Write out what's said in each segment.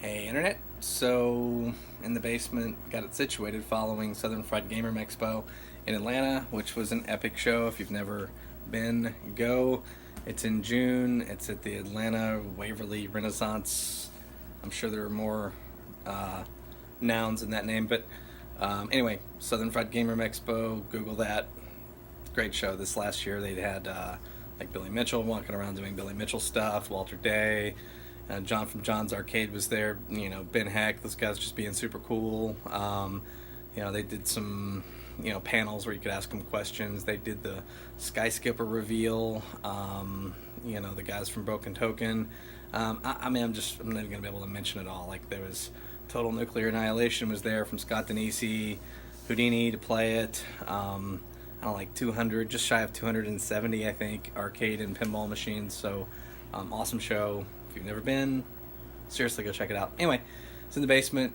Hey Internet. So in the basement, got it situated following Southern Fried Gamer Expo in Atlanta, which was an epic show. If you've never been, go. It's in June. It's at the Atlanta Waverly Renaissance. I'm sure there are more uh, nouns in that name, but anyway, Southern Fried Gamer Expo. Google that. Great show. This last year they had like Billy Mitchell walking around doing Billy Mitchell stuff. Walter Day. John from John's Arcade was there. Ben Heck. Those guys just being super cool. They did some panels where you could ask them questions. They did the Sky Skipper reveal. The guys from Broken Token. I'm not even gonna be able to mention it all. Like there was Total Nuclear Annihilation was there from Scott Denisi, Houdini to play it. I don't know, like 200, just shy of 270, I think, arcade and pinball machines. So, awesome show. If you've never been, seriously go check it out. Anyway, it's in the basement.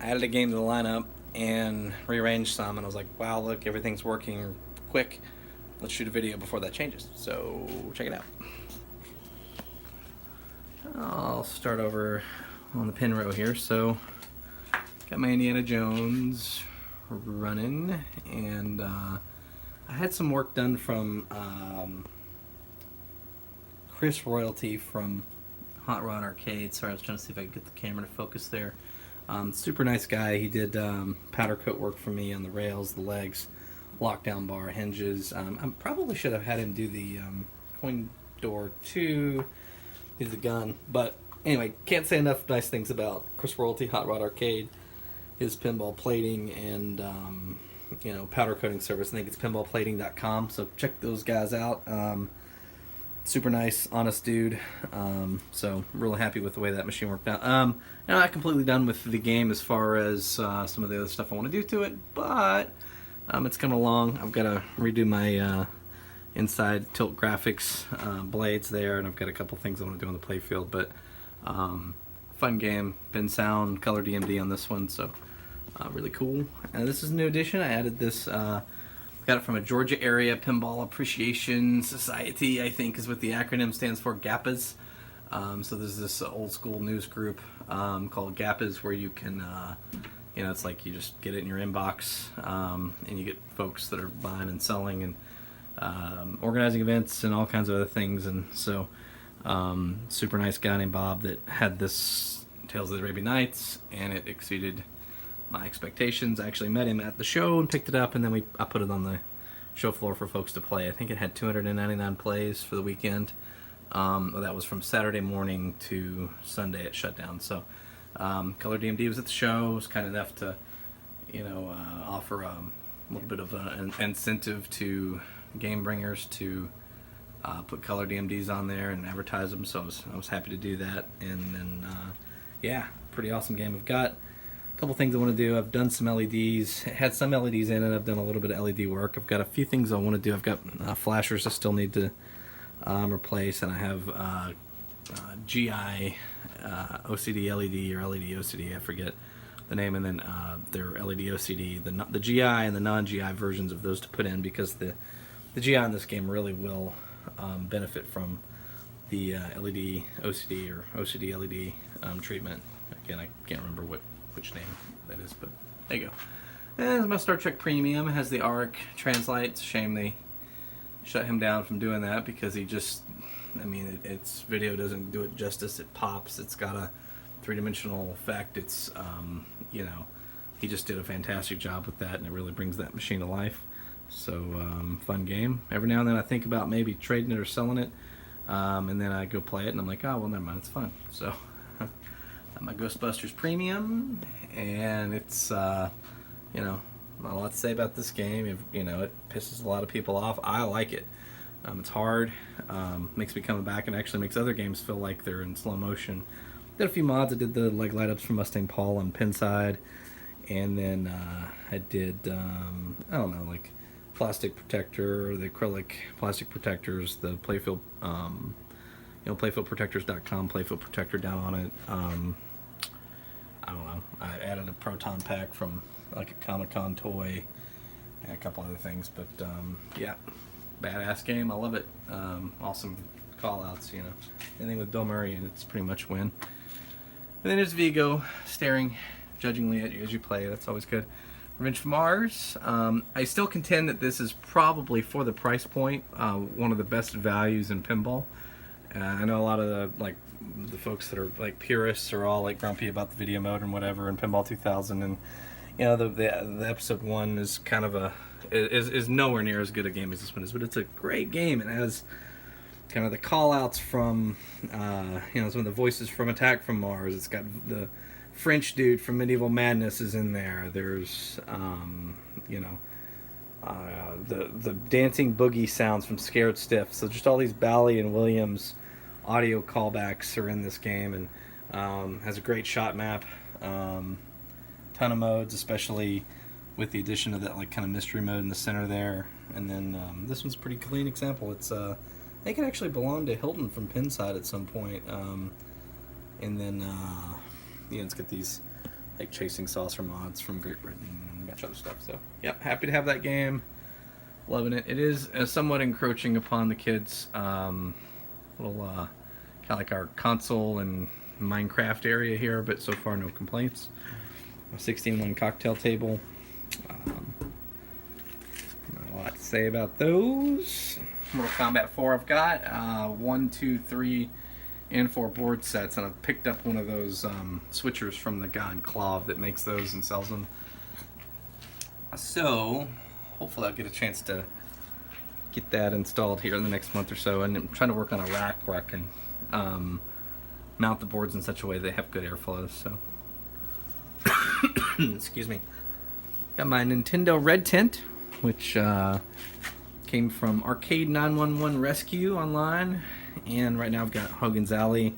I added a game to the lineup and rearranged some, and I was like, wow, look, everything's working quick. Let's shoot a video before that changes. So, check it out. I'll start over on the pin row here. So, got my Indiana Jones running, and I had some work done from Chris Royalty from Hot Rod Arcade. Sorry, I was trying to see if I could get the camera to focus there. Super nice guy. He did powder coat work for me on the rails, the legs, lockdown bar, hinges. I probably should have had him do the coin door too, do the gun. But anyway, can't say enough nice things about Chris Royalty, Hot Rod Arcade, his pinball plating, and powder coating service. I think it's pinballplating.com, so check those guys out. Super nice, honest dude. So really happy with the way that machine worked out. Not completely done with the game as far as some of the other stuff I want to do to it, but it's coming along. I've got to redo my inside tilt graphics blades there, and I've got a couple things I want to do on the playfield. But fun game. Ben Sound, Color DMD on this one, so really cool. And this is a new edition. I added this. Got it from a Georgia Area Pinball Appreciation Society, I think is what the acronym stands for, GAPAs. So there's this old school news group called GAPAs where you can, it's like you just get it in your inbox, and you get folks that are buying and selling and organizing events and all kinds of other things. And so, super nice guy named Bob that had this Tales of the Arabian Nights, and it exceeded my expectations. I actually met him at the show and picked it up, and then I put it on the show floor for folks to play. I think it had 299 plays for the weekend. That was from Saturday morning to Sunday at shutdown. So Color DMD was at the show. It was kind enough to offer a little bit of an incentive to game bringers to put Color DMDs on there and advertise them. So I was happy to do that. And then pretty awesome game. I've got couple things I want to do. I've done some LEDs. It had some LEDs in it. I've done a little bit of LED work. I've got a few things I want to do. I've got flashers I still need to replace, and I have GI OCD LED or LED OCD. I forget the name, and then their LED OCD, the GI and the non-GI versions of those to put in, because the GI in this game really will benefit from the LED OCD or OCD LED treatment. Again, I can't remember which name that is, but there you go. And my Star Trek Premium. It has the ARC translate. It's a shame they shut him down from doing that, because he just, its video doesn't do it justice. It pops. It's got a three-dimensional effect. It's, he just did a fantastic job with that, and it really brings that machine to life. So, fun game. Every now and then I think about maybe trading it or selling it, and then I go play it, and I'm like, oh, well, never mind, it's fun. So, my Ghostbusters Premium, and it's, not a lot to say about this game. It pisses a lot of people off. I like it. It's hard, makes me come back, and actually makes other games feel like they're in slow motion. Did a few mods. I did the leg light ups from Mustang Paul on Pinside, and then I did, like plastic protector, or the acrylic plastic protectors, the playfield, playfieldprotectors.com, playfield protector down on it. I don't know. I added a proton pack from like a Comic-Con toy and a couple other things, but badass game. I love it. Awesome call outs, anything with Bill Murray, and it's pretty much win. And then there's Vigo staring judgingly at you as you play. That's always good. Revenge from Mars. I still contend that this is probably, for the price point, one of the best values in pinball. I know a lot of the folks that are like purists are all like grumpy about the video mode and whatever in Pinball 2000, and you know the episode 1 is kind of is nowhere near as good a game as this one is, but it's a great game. It has kind of the call outs from some of the voices from Attack from Mars. It's got the French dude from Medieval Madness is in there. There's the dancing boogie sounds from Scared Stiff. So just all these Bally and Williams audio callbacks are in this game, and has a great shot map, ton of modes, especially with the addition of that like kind of mystery mode in the center there. And then this one's a pretty clean example. It's I think it actually belonged to Hilton from Pinside at some point. And then it's got these like chasing saucer mods from Great Britain and a bunch of other stuff. So yep, happy to have that game. Loving it. It is somewhat encroaching upon the kids. Little kind of like our console and Minecraft area here, but so far no complaints. A 16-1 cocktail table. Not a lot to say about those. Mortal Kombat 4 I've got 1, 2, 3, and 4 board sets, and I've picked up one of those switchers from the God Claw that makes those and sells them. So hopefully I'll get a chance to get that installed here in the next month or so, and I'm trying to work on a rack where I can mount the boards in such a way they have good airflow. So excuse me. Got my Nintendo Red Tent, which came from Arcade 911 Rescue online, and right now I've got Hogan's Alley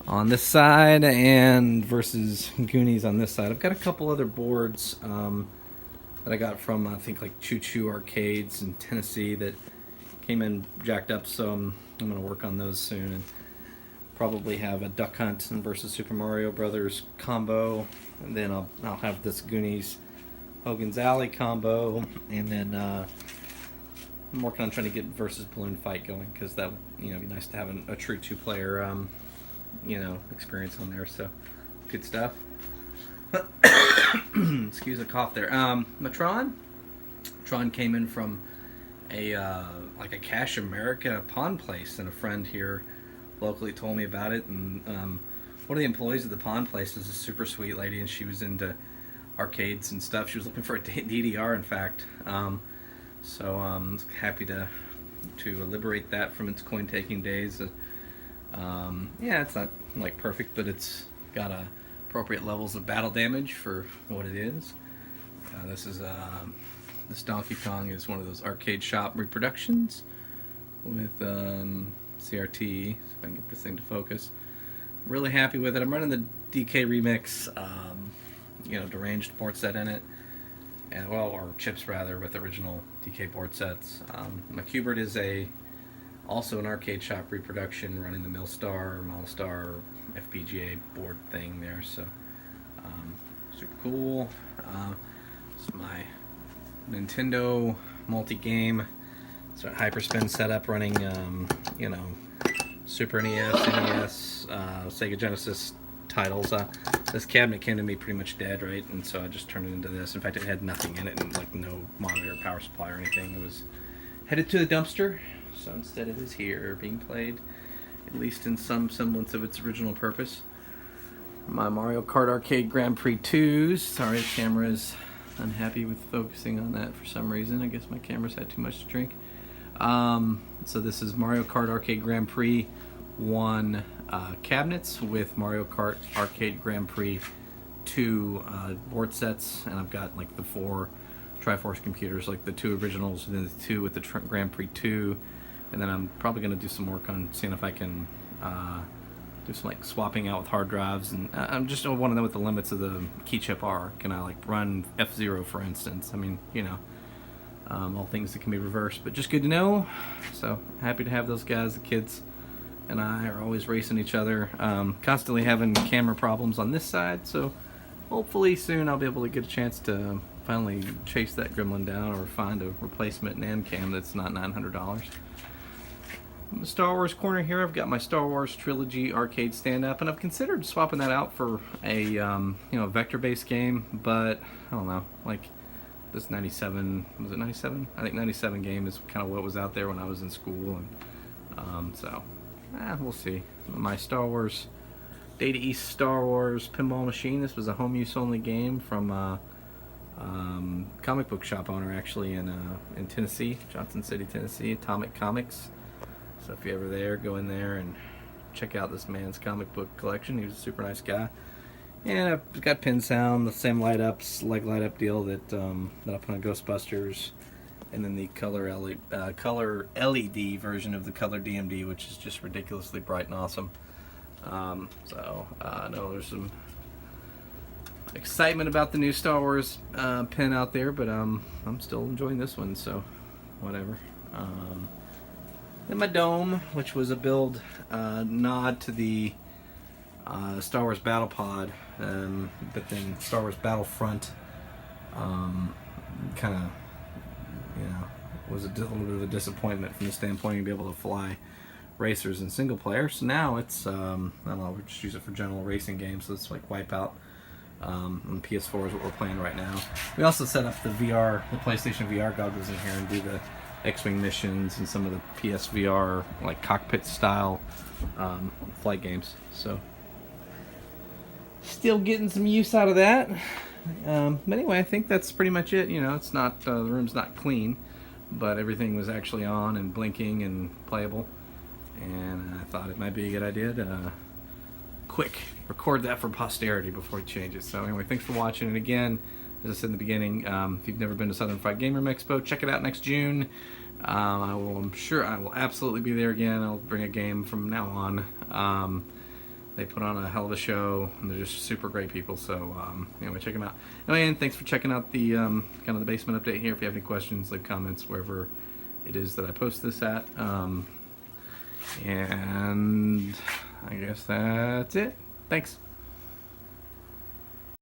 on this side and versus Goonies on this side. I've got a couple other boards that I got from I think like Choo Choo Arcades in Tennessee that came in jacked up, so I'm going to work on those soon, and probably have a Duck Hunt versus Super Mario Brothers combo, and then I'll have this Goonies Hogan's Alley combo, and then I'm working on trying to get versus Balloon Fight going, because that would be nice to have a true 2-player experience on there. So good stuff. Excuse the cough there. Tron came in from a Cash America pawn place, and a friend here locally told me about it, and one of the employees of the pawn place is a super sweet lady, and she was into arcades and stuff. She was looking for a DDR, in fact. So I'm happy to liberate that from its coin-taking days. It's not like perfect, but it's got appropriate levels of battle damage for what it is. This Donkey Kong is one of those arcade shop reproductions with CRT. So if I can get this thing to focus. Really happy with it. I'm running the DK Remix, deranged board set in it. Or chips rather, with original DK board sets. My Qbert is also an arcade shop reproduction running the Milstar, Milestar, FPGA board thing there. So super cool. It's my Nintendo multi-game. It's a Hyperspin setup running, Super NES, NES, Sega Genesis titles. This cabinet came to me pretty much dead, right? And so I just turned it into this. In fact, it had nothing in it, and like no monitor, power supply, or anything. It was headed to the dumpster. So instead, it is here, being played, at least in some semblance of its original purpose. My Mario Kart Arcade Grand Prix 2s. Sorry, the camera is unhappy with focusing on that for some reason. I guess my camera's had too much to drink. So this is Mario Kart Arcade Grand Prix 1 cabinets with Mario Kart Arcade Grand Prix 2 board sets, and I've got like the 4 Triforce computers, like the 2 originals and then the 2 with the Grand Prix 2, and then I'm probably going to do some work on seeing if I can do some like swapping out with hard drives, and I'm just want to know what the limits of the key chip are. Can I like run F-Zero, for instance? I mean, all things that can be reversed, but just good to know. So happy to have those guys. The kids and I are always racing each other, constantly having camera problems on this side, so hopefully soon I'll be able to get a chance to finally chase that gremlin down or find a replacement NAND cam that's not $900. Star Wars corner here. I've got my Star Wars trilogy arcade stand up, and I've considered swapping that out for a vector-based game, but I don't know. Like this 97, was it 97? I think 97 game is kind of what was out there when I was in school, and we'll see. My Star Wars Data East Star Wars Pinball Machine. This was a home use only game from comic book shop owner actually in Tennessee, Johnson City, Tennessee, Atomic Comics. So if you're ever there, go in there and check out this man's comic book collection. He was a super nice guy. And I've got pin sound, the same leg light up deal that I put on Ghostbusters, and then the color LED version of the color DMD, which is just ridiculously bright and awesome. I know there's some excitement about the new Star Wars pin out there, but I'm still enjoying this one, so whatever. Then my dome, which was a build nod to the Star Wars Battle Pod, but then Star Wars Battlefront kind of, was a little bit of a disappointment from the standpoint of being able to fly racers in single player. So now it's, I don't know, we just use it for general racing games, so it's like Wipeout. On PS4 is what we're playing right now. We also set up the PlayStation VR goggles in here and do the X-Wing missions and some of the PSVR like cockpit style flight games. So still getting some use out of that. But anyway, I think that's pretty much it. It's not the room's not clean, but everything was actually on and blinking and playable. And I thought it might be a good idea to record that for posterity before we change it. So anyway, thanks for watching. And again, as I said in the beginning, if you've never been to Southern Fried Gamer Expo, check it out next June. I'm sure I will absolutely be there again. I'll bring a game from now on. They put on a hell of a show, and they're just super great people. So anyway, check them out. Anyway, and thanks for checking out the kind of the basement update here. If you have any questions, leave comments wherever it is that I post this at. And I guess that's it. Thanks.